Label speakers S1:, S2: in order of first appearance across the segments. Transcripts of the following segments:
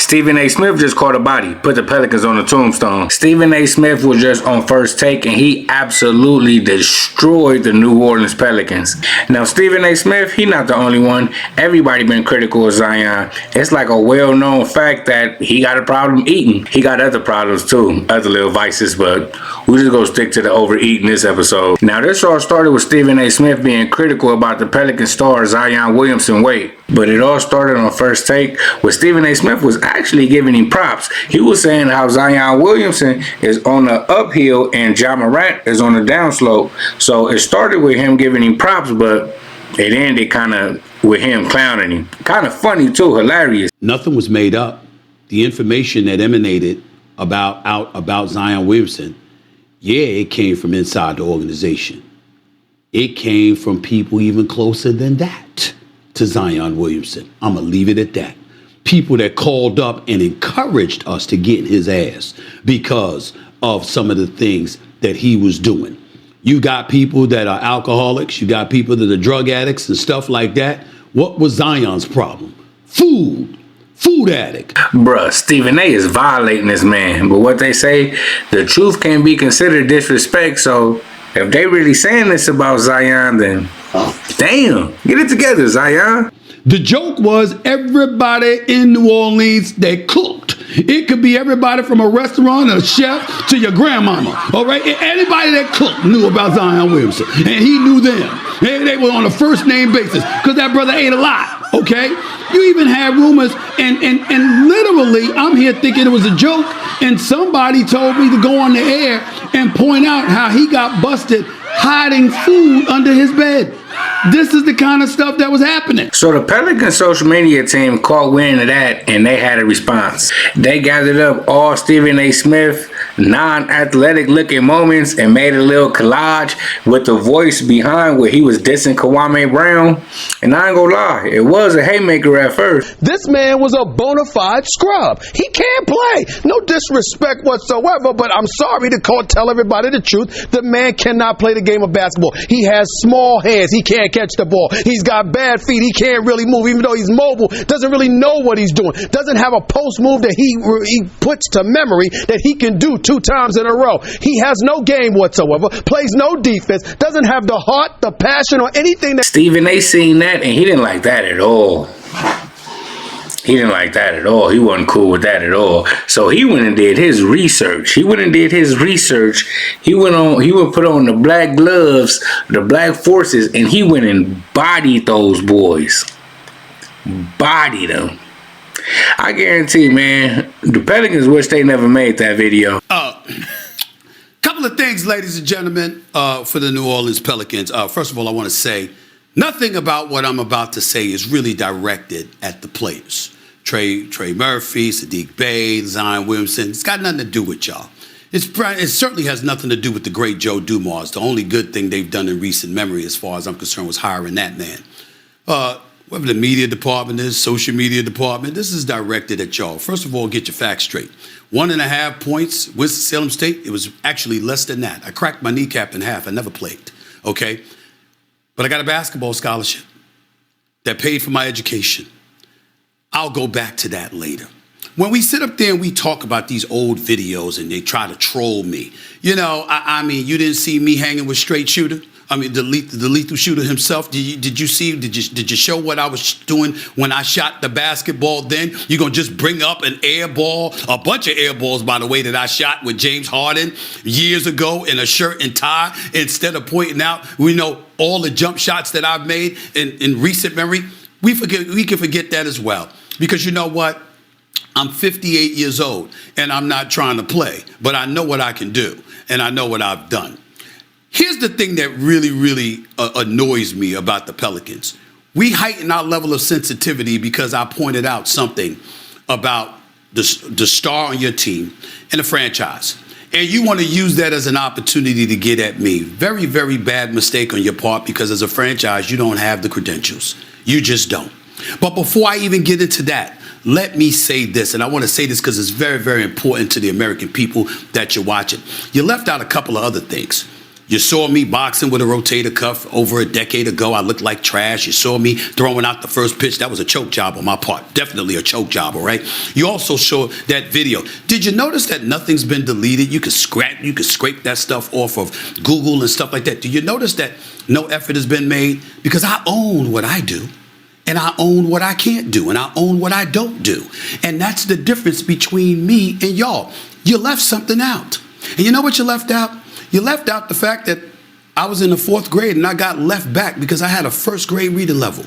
S1: Stephen A. Smith just caught a body, put the Pelicans on the tombstone. Stephen A. Smith was just on First Take, and he absolutely destroyed the New Orleans Pelicans. Now, Stephen A. Smith, he not the only one. Everybody been critical of Zion. It's like a well-known fact that he got a problem eating. He got other problems too, other little vices, but we just gonna stick to the overeating this episode. Now, this all started with Stephen A. Smith being critical about the Pelican star Zion Williamson weight. But it all started on First Take where Stephen A. Smith was actually giving him props. He was saying how Zion Williamson is on the uphill and Ja Morant is on the downslope. So it started with him giving him props, but it ended kind of with him clowning him. Kind of funny too, hilarious.
S2: Nothing was made up. The information that emanated about Zion Williamson, yeah, it came from inside the organization. It came from people even closer than that to Zion Williamson. I'm going to leave it at that. People that called up and encouraged us to get his ass because of some of the things that he was doing. You got people that are alcoholics. You got people that are drug addicts and stuff like that. What was Zion's problem? Food addict.
S1: Bruh, Stephen A. is violating this man. But what they say, the truth can't be considered disrespect. So if they really saying this about Zion, then damn, get it together, Zion.
S2: The joke was everybody in New Orleans that cooked. It could be everybody from a restaurant, a chef, to your grandmama. All right? Anybody that cooked knew about Zion Williamson. And he knew them. And they were on a first name basis because that brother ate a lot. Okay? You even had rumors, and literally, I'm here thinking it was a joke, and somebody told me to go on the air and point out how he got busted hiding food under his bed. This is the kind of stuff that was happening.
S1: So the Pelican social media team caught wind of that, and they had a response. They gathered up all Stephen A. Smith non-athletic looking moments and made a little collage with the voice behind where he was dissing Kwame Brown. And I ain't gonna lie, it was a haymaker at first.
S3: This man was a bona fide scrub. He can't play. No disrespect whatsoever, but I'm sorry to tell everybody the truth. The man cannot play the game of basketball. He has small hands. He can't catch the ball. He's got bad feet. He can't really move, even though he's mobile. Doesn't really know what he's doing. Doesn't have a post move that he puts to memory that he can do 2 times in a row. He has no game whatsoever. Plays no defense. Doesn't have the heart, the passion, or anything that
S1: Stephen A. seen that, and he didn't like that at all. He didn't like that at all. He wasn't cool with that at all. So he went and did his research. He went put on the black gloves, the black forces, and he went and bodied those boys. Bodied them. I guarantee, man, the Pelicans wish they never made that video.
S2: Couple of things, ladies and gentlemen, for the New Orleans Pelicans. First of all, I want to say nothing about what I'm about to say is really directed at the players. Trey Murphy, Sadiq Bey, Zion Williamson. It's got nothing to do with y'all. It certainly has nothing to do with the great Joe Dumars. The only good thing they've done in recent memory, as far as I'm concerned, was hiring that man. Whatever the media department is, social media department, this is directed at y'all. First of all, get your facts straight. 1.5 points, Winston-Salem State. It was actually less than that. I cracked my kneecap in half. I never played, okay? But I got a basketball scholarship that paid for my education. I'll go back to that later. When we sit up there and we talk about these old videos and they try to troll me, you know, I mean, you didn't see me hanging with Straight Shooter? I mean, the lethal shooter himself. Did you show what I was doing when I shot the basketball then? You're going to just bring up an air ball, a bunch of air balls, by the way, that I shot with James Harden years ago in a shirt and tie, instead of pointing out, all the jump shots that I've made in recent memory. We can forget that as well. Because you know what? I'm 58 years old, and I'm not trying to play, but I know what I can do, and I know what I've done. Here's the thing that really, really annoys me about the Pelicans. We heighten our level of sensitivity because I pointed out something about the star on your team and the franchise. And you want to use that as an opportunity to get at me. Very, very bad mistake on your part, because as a franchise, you don't have the credentials. You just don't. But before I even get into that, let me say this, and I want to say this because it's very, very important to the American people that you're watching. You left out a couple of other things. You saw me boxing with a rotator cuff over a decade ago. I looked like trash. You saw me throwing out the first pitch. That was a choke job on my part. Definitely a choke job, all right? You also showed that video. Did you notice that nothing's been deleted? You could scrape that stuff off of Google and stuff like that. Do you notice that no effort has been made? Because I own what I do. And I own what I can't do. And I own what I don't do. And that's the difference between me and y'all. You left something out. And you know what you left out? You left out the fact that I was in the 4th grade and I got left back because I had a 1st grade reading level.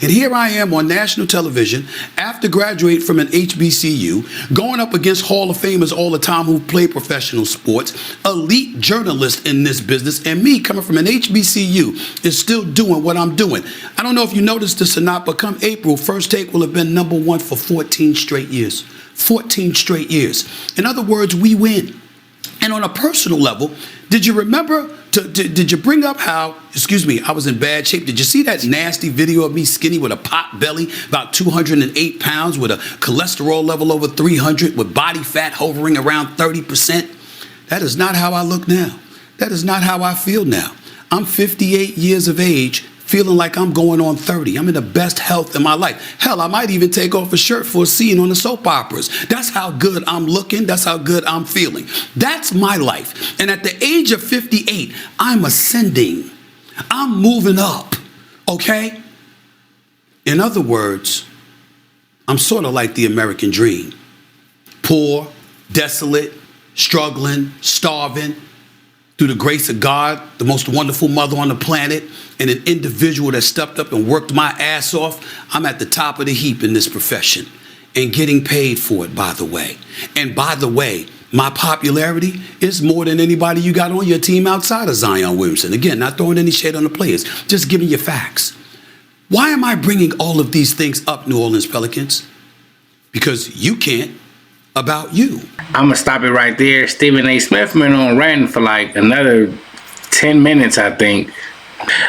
S2: And here I am on national television after graduating from an HBCU, going up against Hall of Famers all the time who play professional sports, elite journalists in this business, and me coming from an HBCU is still doing what I'm doing. I don't know if you noticed this or not, but come April, First Take will have been #1 for 14 straight years. 14 straight years. In other words, we win. And on a personal level, did you remember, did you bring up how, I was in bad shape? Did you see that nasty video of me skinny with a pot belly, about 208 pounds, with a cholesterol level over 300, with body fat hovering around 30%? That is not how I look now. That is not how I feel now. I'm 58 years of age, feeling like I'm going on 30. I'm in the best health in my life. Hell, I might even take off a shirt for a scene on the soap operas. That's how good I'm looking. That's how good I'm feeling. That's my life. And at the age of 58, I'm ascending. I'm moving up. Okay? In other words, I'm sort of like the American dream. Poor, desolate, struggling, starving. Through the grace of God, the most wonderful mother on the planet, and an individual that stepped up and worked my ass off, I'm at the top of the heap in this profession and getting paid for it, by the way. And by the way, my popularity is more than anybody you got on your team outside of Zion Williamson. Again, not throwing any shade on the players, just giving you facts. Why am I bringing all of these things up, New Orleans Pelicans? Because you can't. About you.
S1: I'm gonna stop it right there. Stephen A. Smith went on ranting for like another 10 minutes, I think.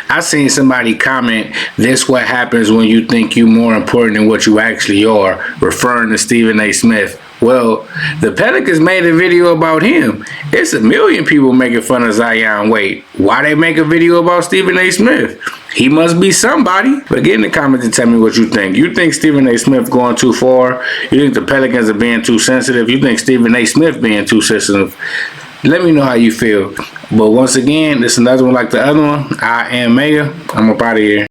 S1: I seen somebody comment, "This what happens when you think you more important than what you actually are," referring to Stephen A. Smith. Well, the Pelicans made a video about him. It's a million people making fun of Zion. Wait, why they make a video about Stephen A. Smith? He must be somebody. But get in the comments and tell me what you think. You think Stephen A. Smith going too far? You think the Pelicans are being too sensitive? You think Stephen A. Smith being too sensitive? Let me know how you feel. But once again, this is another one like the other one. I am Mayor. I'm up out of here.